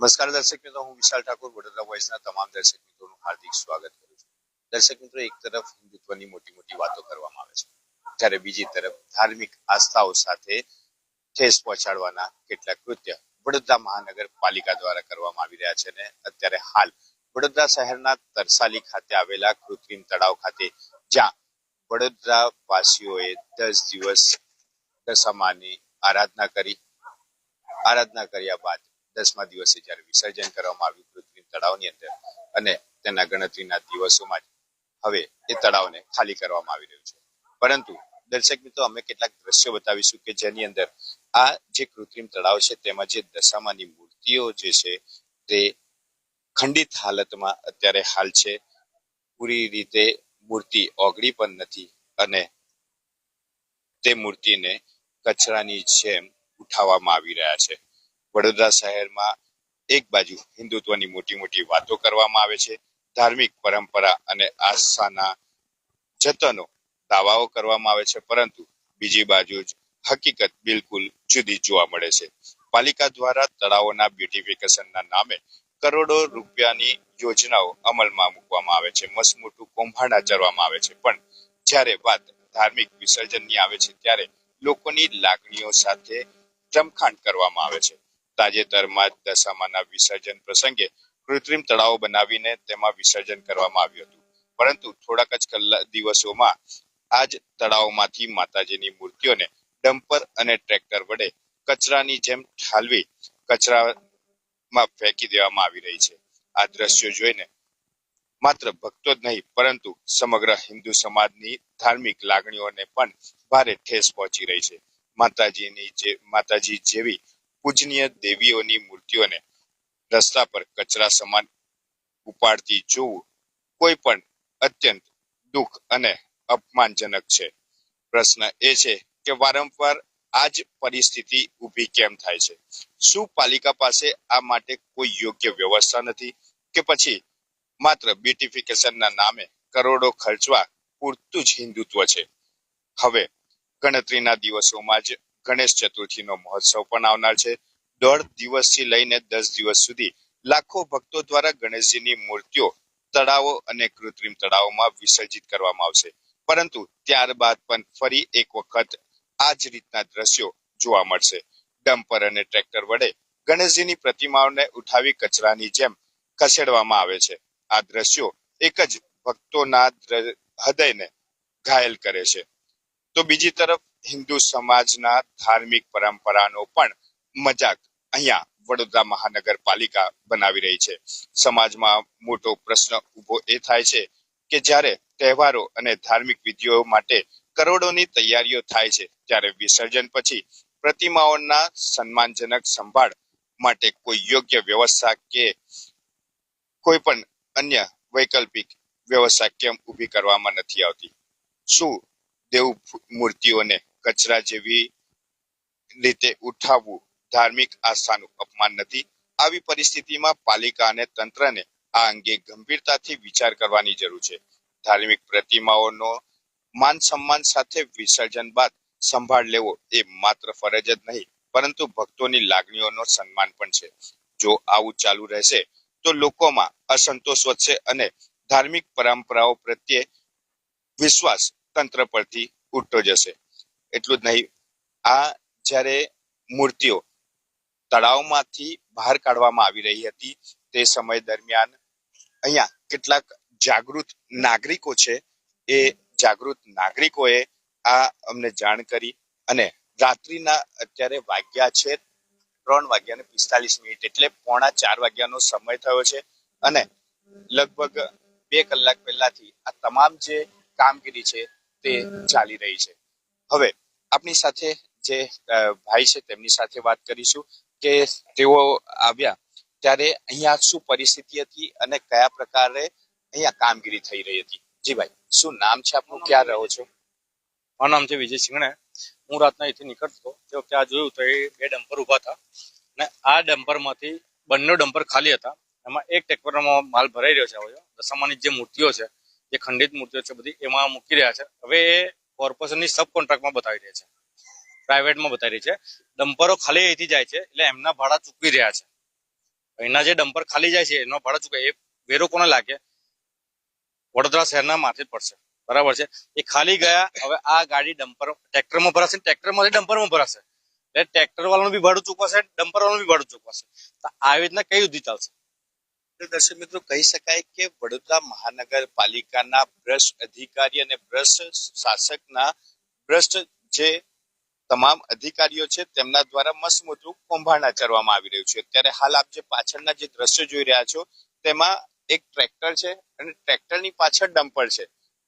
નમસ્કાર દર્શક મિત્રો, હું વિશાલ ઠાકોર વડોદરા વોઇસના તમામ દર્શક મિત્રોનું હાર્દિક સ્વાગત કરું છું. દર્શક મિત્રો, એક તરફ હિન્દુત્વની મોટી મોટી વાતો કરવામાં આવે છે, જ્યારે બીજી તરફ ધાર્મિક આસ્થાઓ સાથે ઠેસ પહોંચાડવાના કેટલાક કૃત્ય વડોદરા મહાનગરપાલિકા દ્વારા કરવામાં આવી રહ્યા છે. અને અત્યારે હાલ વડોદરા શહેરના તરસાલી ખાતે આવેલા કૃત્રિમ તળાવ ખાતે, જ્યાં વડોદરા વાસીઓએ 10 દિવસ દશામાની આરાધના કર્યા બાદ 10મા દિવસે જ્યારે વિસર્જન કરવામાં આવ્યું કૃત્રિમ તળાવની અંદર, અને તેના ગણતરીના દિવસોમાં જ હવે એ તળાવને ખાલી કરવામાં આવી રહ્યું છે. પરંતુ દર્શક મિત્રો, અમે કેટલાક દ્રશ્યો બતાવીશું કે જેની અંદર આ જે કૃત્રિમ તળાવ છે તેમાં જે દશામાની મૂર્તિઓ જે છે તે ખંડિત હાલતમાં અત્યારે હાલ છે. પૂરી રીતે મૂર્તિ ઓગળી પણ નથી, અને તે મૂર્તિને કચરાની જેમ ઉઠાવવામાં આવી રહ્યા છે. વડોદરા શહેરમાં એક બાજુ હિન્દુત્વની મોટી મોટી વાતો કરવામાં આવે છે, ધાર્મિક પરંપરા અને આસ્થાના જતનો દાવાઓ કરવામાં આવે છે, પરંતુ બીજી બાજુ જ હકીકત બિલકુલ જુદી જોવા મળે છે. પાલિકા દ્વારા તળાવોના બ્યુટિફિકેશનના નામે કરોડો રૂપિયાની યોજનાઓ અમલમાં મૂકવામાં આવે છે, મસમોટું કૌભાંડ આચરવામાં આવે છે, પણ જ્યારે વાત ધાર્મિક વિસર્જનની આવે છે ત્યારે લોકોની લાગણીઓ સાથે રમખાણ કરવામાં આવે છે. તાજેતરમાં જ દશામાના વિસર્જન પ્રસંગે કૃત્રિમ તળાવ બનાવીને તેમાં વિસર્જન કરવામાં આવ્યું હતું, પરંતુ થોડાક જ દિવસોમાં આ જ તળાવમાંથી માતાજીની મૂર્તિઓને ડમ્પર અને ટ્રેક્ટર વડે કચરાની જેમ ઠાલવી કચરામાં ફેંકી દેવામાં આવી રહી છે. આ દ્રશ્યો જોઈને માત્ર ભક્તો જ નહીં, પરંતુ સમગ્ર હિન્દુ સમાજની ધાર્મિક લાગણીઓને પણ ભારે ઠેસ પહોંચી રહી છે. માતાજી જેવી પૂજનીય દેવીઓની મૂર્તિઓને રસ્તા પર કચરા સમાન ઉપાડતી જોવું કોઈ પણ અત્યંત દુઃખ અને અપમાનજનક છે. પ્રશ્ન એ છે કે વારંવાર આ જ પરિસ્થિતિ ઊભી કેમ થાય છે? શું પાલિકા પાસે આ માટે કોઈ યોગ્ય વ્યવસ્થા નથી, કે પછી માત્ર બ્યુટિફિકેશનના નામે કરોડો ખર્ચવા પૂરતું જ હિન્દુત્વ છે? હવે ગણતરીના દિવસોમાં જ ગણેશ ચતુર્થીનો મહોત્સવ પણ આવનાર છે. 1.5 દિવસથી લઈને 10 દિવસ સુધી લાખો ભક્તો દ્વારા ગણેશજીની મૂર્તિઓ તળાવો અને કૃત્રિમ તળાવોમાં વિસર્જિત કરવામાં આવશે, પરંતુ ત્યારબાદ પણ ફરી એક વખત આ જ રીતના દ્રશ્યો જોવા મળશે. ડમ્પર અને ટ્રેક્ટર વડે ગણેશજીની પ્રતિમાઓને ઉઠાવી કચરાની જેમ ખસેડવામાં આવે છે. આ દ્રશ્યો એક જ ભક્તોના હૃદયને ઘાયલ કરે છે. તો બીજી તરફ હિન્દુ સમાજના ધાર્મિક પરંપરાનો પણ મજાક અહીંયા વડોદરા મહાનગરપાલિકા બનાવી રહી છે. સમાજમાં મોટો પ્રશ્ન ઉભો એ થાય છે કે જ્યારે તહેવારો અને ધાર્મિક વિધિઓ માટે કરોડોની તૈયારીઓ થાય છે, ત્યારે વિસર્જન પછી પ્રતિમાઓના સન્માનજનક સંભાળ માટે કોઈ યોગ્ય વ્યવસ્થા કે કોઈ પણ અન્ય વૈકલ્પિક વ્યવસ્થા કેમ ઊભી કરવામાં નથી આવતી? શું દેવ મૂર્તિઓને કચરા જેવી રીતે ઉઠાવવું ધાર્મિક આસ્થાનું અપમાન નથી? આવી પરિસ્થિતિમાં પાલિકા અને તંત્રને આ અંગે ગંભીરતાથી વિચાર કરવાની જરૂર છે. ધાર્મિક પ્રતિમાઓનો માન સન્માન સાથે વિસર્જન બાદ સંભાળ લેવો એ માત્ર ફરજ જ નહીં, પરંતુ ભક્તોની લાગણીઓનો સન્માન પણ છે. જો આવું ચાલુ રહેશે તો લોકોમાં અસંતોષ વધશે અને ધાર્મિક પરંપરાઓ પ્રત્યે વિશ્વાસ તંત્ર પરથી ઉઠતો જશે. એટલું જ નહીં, આ જ્યારે મૂર્તિઓ તળાવમાંથી બહાર કાઢવામાં આવી રહી હતી તે સમય દરમિયાન અહીંયા કેટલાક જાગૃત નાગરિકો છે, એ જાગૃત નાગરિકોએ આ અમને જાણ કરી, અને રાત્રિના અત્યારે વાગ્યા છે 3:45, એટલે 3:45 વાગ્યાનો સમય થયો છે, અને લગભગ 2 કલાક પહેલાથી આ તમામ જે કામગીરી છે તે ચાલી રહી છે. હવે આપણી સાથે જે ભાઈ છે તેમની સાથે વાત કરીશું કે તેઓ આવ્યા ત્યારે અહીંયા શું પરિસ્થિતિ હતી અને કયા પ્રકારે અહીંયા કામગીરી થઈ રહી હતી. જી ભાઈ, શું નામ છે આપનું, ક્યાં રહો છો? મારું નામ છે વિજય સિંગણે. હું રાતના અહીંથી નીકળતો તો ત્યાં જોયું તો એ 2 ડમ્પર ઉભા હતા, અને આ ડમ્પરમાંથી બંને ડમ્પર ખાલી હતા. એમાં એક ટ્રેક્ટરમાં માલ ભરાઈ રહ્યો છે. હવે દશામાની જે મૂર્તિઓ છે, જે ખંડિત મૂર્તિઓ છે, બધી એમાં મૂકી રહ્યા છે. હવે એ કોર્પોરેશનની સબ કોન્ટ્રાક્ટમાં બતાવી રહ્યા છે, પ્રાઇવેટમાં બતાવી રહી છે. ડમ્પરો ખાલી અહીંથી જાય છે, એટલે એમના ભાડા ચૂકવી રહ્યા છે. અહીંના જે ડમ્પર ખાલી જાય છે એનો ભાડો ચૂકવે, એ વેરો કોને લાગે? વડોદરા શહેરના માથે જ પડશે, બરાબર છે. એ ખાલી ગયા, હવે આ ગાડી ટ્રેક્ટરમાં ભરાશે, ટ્રેક્ટરમાંથી ડમ્પરમાં ભરાશે, એટલે ટ્રેક્ટર વાળાનું બી ભાડું ચૂકવાશે, ડમ્પર વાળાનું બી ભાડું ચૂકવાશે. તો આવી રીતના કઈ સુધી ચાલશે? તો દર્શક મિત્રો, કહી શકાય કે વડોદરા મહાનગરપાલિકાના ભ્રષ્ટ અધિકારી અને ભ્રષ્ટ શાસકના ભ્રષ્ટ જે તમામ અધિકારીઓ છે તેમના દ્વારા મસ્ત મોટું કૌભાંડ આચરવામાં આવી રહ્યું છે. અત્યારે હાલ આપ જે પાછળના જે દ્રશ્યો જોઈ રહ્યા છો તેમાં એક ટ્રેક્ટર છે અને ટ્રેક્ટરની પાછળ ડમ્પર છે.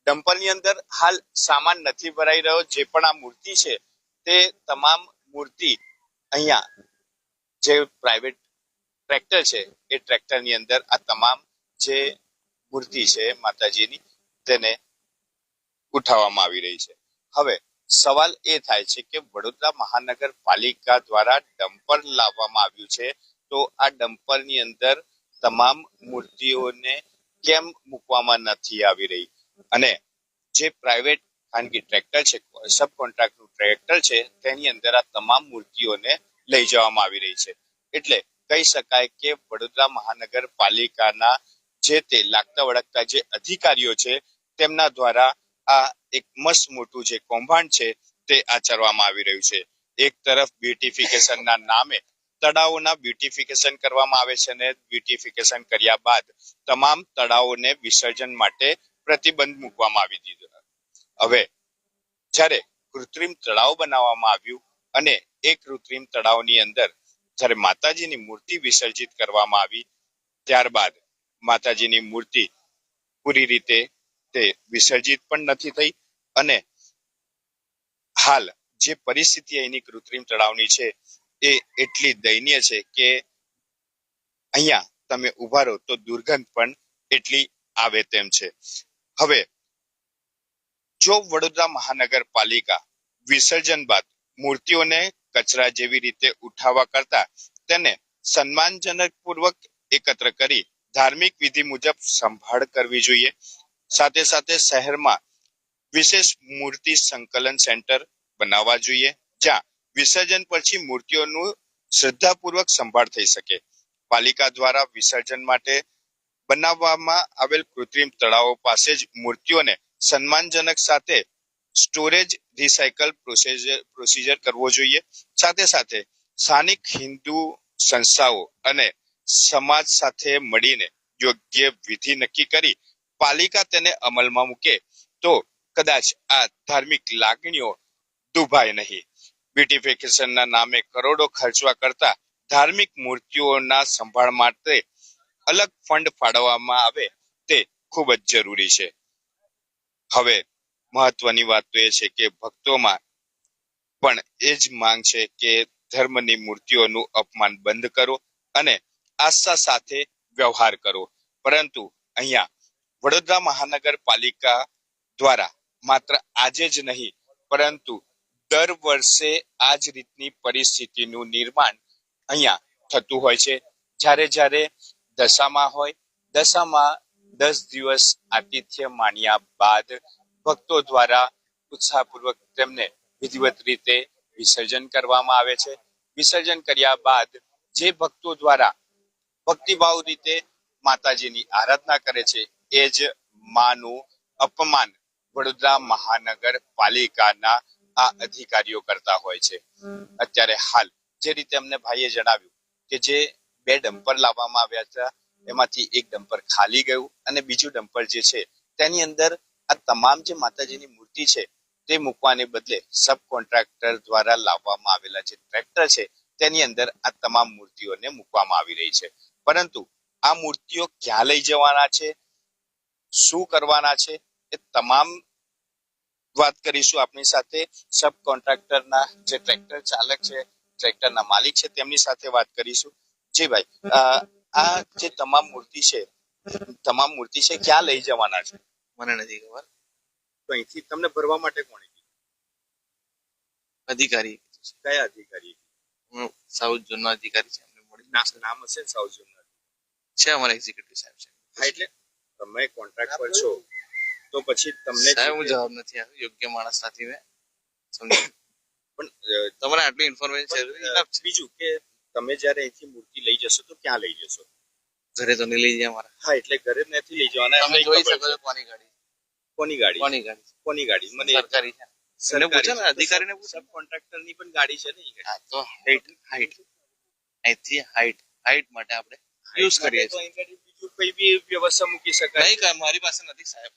ડમ્પરની અંદર હાલ સામાન નથી ભરાઈ રહ્યો. જે પણ આ મૂર્તિ છે તે તમામ મૂર્તિ અહીંયા જે પ્રાઇવેટ ટ્રેક્ટર છે એ ટ્રેક્ટરની અંદર આ તમામ જે મૂર્તિ છે માતાજીની તેને ઉઠાવવામાં આવી રહી છે. હવે સવાલ એ થાય છે કે વડોદરા મહાનગરપાલિકા દ્વારા ડમ્પર લાવવામાં આવ્યું છે, તો આ ડમ્પરની અંદર તમામ મૂર્તિઓને કેમ મૂકવામાં નથી આવી રહી? અને જે પ્રાઇવેટ ખાનગી ટ્રેક્ટર છે, સબ કોન્ટ્રાક્ટનું ટ્રેક્ટર છે, તેની અંદર આ તમામ મૂર્તિઓને લઈ જવામાં આવી રહી છે. એટલે કહી શકાય કે વડોદરા મહાનગરપાલિકાના જે તે લાગતા વળગતા જે અધિકારીઓ છે તેમના દ્વારા આ એક મસ્ત મોટું જે કૌભાંડ છે તે આચરવામાં આવી રહ્યું છે. એક તરફ બ્યુટિફિકેશનના નામે તળાવોના બ્યુટિફિકેશન કરવામાં આવે છે અને બ્યુટિફિકેશન કર્યા બાદ તમામ તળાવોને વિસર્જન માટે પ્રતિબંધ મૂકવામાં આવી દીધો. હવે જ્યારે કૃત્રિમ તળાવ બનાવવામાં આવ્યું અને એ કૃત્રિમ તળાવની અંદર જ્યારે માતાજીની મૂર્તિ વિસર્જિત કરવામાં આવી, ત્યારબાદ માતાજીની મૂર્તિ પૂરી રીતે તે વિસર્જિત પણ નથી થઈ અને હાલ જે પરિસ્થિતિ અહીંની કૃત્રિમ તળાવની છે એ એટલી દયનીય છે કે અહીંયા તમે ઉભા રહો તો દુર્ગંધ પણ એટલી આવે તેમ છે. હવે જો વડોદરા મહાનગરપાલિકા વિસર્જન બાદ મૂર્તિઓને કચરા જેવી રીતે ઉઠાવવા કરતા તેને સન્માનજનક પૂર્વક એકત્ર કરી ધાર્મિક વિધિ મુજબ સંભાળ કરવી જોઈએ. સાથે સાથે શહેરમાં વિશેષ મૂર્તિ સંકલન સેન્ટર બનાવવા જોઈએ, જ્યાં વિસર્જન પછી મૂર્તિઓનું શ્રદ્ધાપૂર્વક સંભાળ થઈ શકે. પાલિકા દ્વારા વિસર્જન માટે બનાવવામાં આવેલ કૃત્રિમ તળાવો પાસે જ મૂર્તિઓને સન્માનજનક સાથે સ્ટોરેજ રિસાયકલ પ્રોસીજર કરવો જોઈએ. સાથે સાથે સ્થાનિક હિન્દુ સંસ્થાઓ અને સમાજ સાથે મળીને યોગ્ય વિધિ નક્કી કરી પાલિકા તેને અમલમાં મૂકે તો કદાચ આ ધાર્મિક લાગણીઓ દુભાય નહીં. બ્યુટિફિકેશનના નામે કરોડો ખર્ચવા કરતા ધાર્મિક મૂર્તિઓના સંભાળ માટે અલગ ફંડ ફાળવવામાં આવે તે ખૂબ જ જરૂરી છે. હવે મહત્વની વાત તો એ છે કે ભક્તોમાં પણ એ જ માંગ છે કે ધર્મની મૂર્તિઓનું અપમાન બંધ કરો અને આસ્થા સાથે વ્યવહાર કરો. પરંતુ અહીંયા વડોદરા મહાનગરપાલિકા દ્વારા માત્ર આજે જ નહીં પરંતુ દર વર્ષે આ જ રીતની પરિસ્થિતિનું નિર્માણ અહીંયા થતું હોય છે. જ્યારે દશામાં હોય, દશામાં 10 દિવસ આતિથ્ય માણ્યા બાદ ભક્તો દ્વારા ઉત્સાહપૂર્વક તેમને વિધિવત રીતે વિસર્જન કરવામાં આવે છે. વિસર્જન કર્યા બાદ જે ભક્તો દ્વારા ભક્તિભાવ રીતે માતાજીની આરાધના કરે છે એ જ માનું અપમાન વડોદરા મહાનગરપાલિકાના આ અધિકારીઓ કરતા હોય છે. અત્યારે હાલ જે રીતે અમને ભાઈએ જણાવ્યું કે જે 2 ડમ્પર લાવવામાં આવ્યા હતા એમાંથી એક ડમ્પર ખાલી ગયું અને બીજું ડમ્પર જે છે તેની અંદર આ તમામ જે માતાજીની મૂર્તિ છે તે મૂકવાને બદલે સબ કોન્ટ્રાક્ટર દ્વારા લાવવામાં આવેલા જે ટ્રેક્ટર છે તેની અંદર આ તમામ મૂર્તિઓને મૂકવામાં આવી રહી છે. પરંતુ આ મૂર્તિઓ ક્યાં લઈ જવાના છે, શું કરવાના છે, એ તમામ વાત કરીશું આપની સાથે. સબ કોન્ટ્રાક્ટરના જે ટ્રેક્ટર ચાલક છે, ટ્રેક્ટરના માલિક છે, તેમની સાથે વાત કરીશું. જી ભાઈ, આ જે તમામ મૂર્તિ છે ક્યાં લઈ જવાના છે? મને નથી ખબર. તો અહીંથી તમને ભરવા માટે કોણે કીધું? અધિકારી. કયા અધિકારી? સાઉથ ઝોનના અધિકારી છે, એમને મળી નામ હશે સાઉથ ઝોનના છે, અમારા એક્ઝિક્યુટિવ સાહેબ છે. હા, એટલે તમે કોન્ટ્રાક્ટ પર છો તો પછી તમને સાહેબ હું જવાબ નથી આવ્યો, યોગ્ય માણસ નથી મેં સમજી. પણ તમારે આટલી ઇન્ફોર્મેશન છે. બીજું કે તમે જ્યારે અહીંથી મૂર્તિ લઈ જશો તો ક્યાં લઈ જશો? ઘરે તો નહીં લઈ જાય અમારા. હા, એટલે ઘરે જ નથી લઈ જવાના. તમે એમને જોઈ ખબર શકો છે. છો કોની ગાડી કોની ગાડી? કોની ગાડી કોની ગાડી? મને સરકારી છે. એમને પૂછો ને, અધિકારીને પૂછો. સબ કોન્ટ્રાક્ટર ની પણ ગાડી છે ને ઈ ગાડી. હા, તો હાઈટ અહીંથી હાઈટ માટે આપણે યુઝ કરીએ તો છીએ. અહીં ગાડી બીજું કઈ બી વ્યવસ્થા મૂકી શકાય. નહીં કાંઈ મારી પાસે નથી સાહેબ.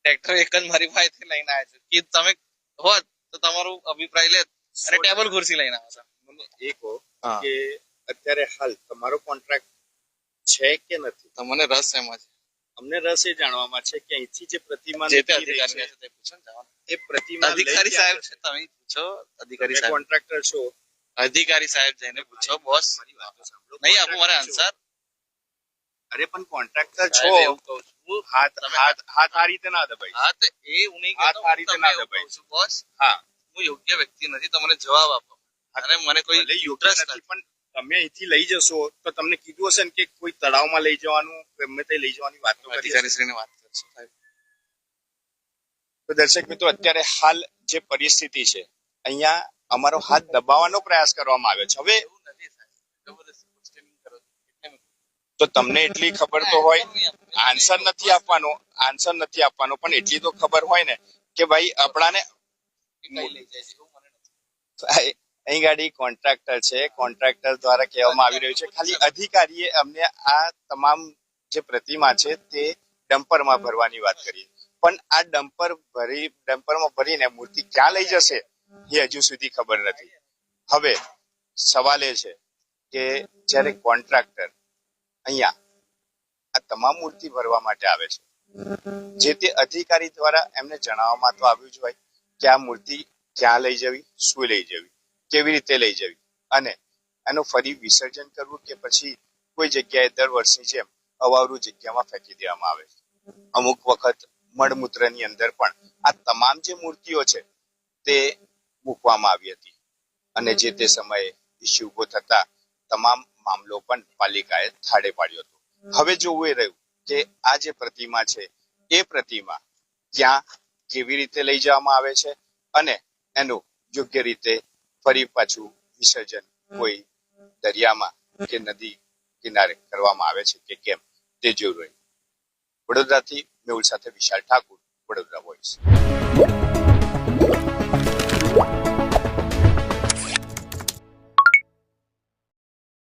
ટ્રેક્ટર એક જ મારી પાસેથી લઈને આવ્યા છે કે તમે હોત તો તમારો અભિપ્રાય લે અને ટેબલ ખુરશી લઈને આવો છો. મને એ કહો હા. કે અત્યારે હાલ તમારો કોન્ટ્રાક્ટ છે કે નથી? તમને રસ એમાં છે. અમને રસ એ જાણવામાં છે કે અહીંથી જે પ્રતિમા જે તે નીકળી રહી અધિકારી છે, હશે તે પૂછો ને જવાનું. એ પ્રતિમા અધિકારી સાહેબ છે, તમે પૂછો અધિકારી સાહેબ. કોન્ટ્રાક્ટર છો. અધિકારી સાહેબ જઈને પૂછો બોસ. મારી વાત તો સાંભળો. નહીં આપું મારે Contractor છો. આન્સર. અરે પણ કોન્ટ્રાક્ટર છો. સાહેબ એવું કહું છું. હાથ આ રીતે ના દબાઈ. હા તો એ હું નહીં હાથ કહેતો, આ હું રીતે તમને ના એવું દબાય. કહું છું, બોસ હા, હું યોગ્ય વ્યક્તિ નથી તમને જવાબ આપો. અને મને કોઈ ભલે યોગ્ય interest નથી, પણ તમે અહીંથી લઈ જશો તો તમને કીધું હશે ને કે કોઈ તળાવમાં લઈ જવાનું, ગમે તે લઈ જવાની વાત તો કરી હશે. અધિકારીશ્રીને વાત કરશો સાહેબ. તો દર્શક મિત્રો, અત્યારે હાલ જે પરિસ્થિતિ છે, અહીંયા અમારો હાથ દબાવવાનો પ્રયાસ કરવામાં આવ્યો છે. હવે એવું નથી સાહેબ. જબરદસ્તી questioning કરો છો. એટલે તો તમને એટલી ખબર તો હોય, આન્સર નથી આપવાનો, પણ એટલી તો ખબર હોય ને કે ભાઈ આપણાને કઈ લઈ જાય છે એવું મને નથી. અહીં ગાડી કોન્ટ્રાક્ટર છે, કોન્ટ્રાક્ટર દ્વારા કહેવામાં આવી રહ્યું છે ખાલી અધિકારીએ અમને આ તમામ જે પ્રતિમા છે તે ડમ્પરમાં ભરવાની વાત કરી, પણ આ ડમ્પરમાં ભરીને મૂર્તિ ક્યાં લઈ જશે એ હજુ સુધી ખબર નથી. હવે સવાલ એ છે કે જ્યારે કોન્ટ્રાક્ટર અહીંયા આ તમામ મૂર્તિ ભરવા માટે આવે છે, જે તે અધિકારી દ્વારા એમને જણાવવામાં તો આવ્યું જ હોય કે આ મૂર્તિ ક્યાં લઈ જવી, શું લઈ જવી, કેવી રીતે લઈ જવી, અને એનું ફરી વિસર્જન કરવું કે પછી કોઈ જગ્યાએ દર વર્ષની જેમ અવાવરું જગ્યામાં ફેંકી દેવામાં આવે છે. અમુક વખત મળમૂત્રની અંદર પણ આ તમામ જે મૂર્તિઓ છે તે મૂકવામાં આવી હતી, અને જે તે સમયે ઇસ્યુ ઉભો થતા તમામ મામલો પણ પાલિકાએ થાળે પાડ્યો હતો. હવે જોવું એ રહ્યું કે આ જે પ્રતિમા છે એ પ્રતિમા ક્યાં કેવી રીતે લઈ જવામાં આવે છે અને એનું યોગ્ય રીતે ફરી પાછું વિસર્જન કોઈ દરિયામાં કે નદી કિનારે કરવામાં આવે છે કે કેમ તે જોવું રહ્યું. વડોદરાથી મેહુલ સાથે વિશાલ ઠાકુર, વડોદરા વોઇસ.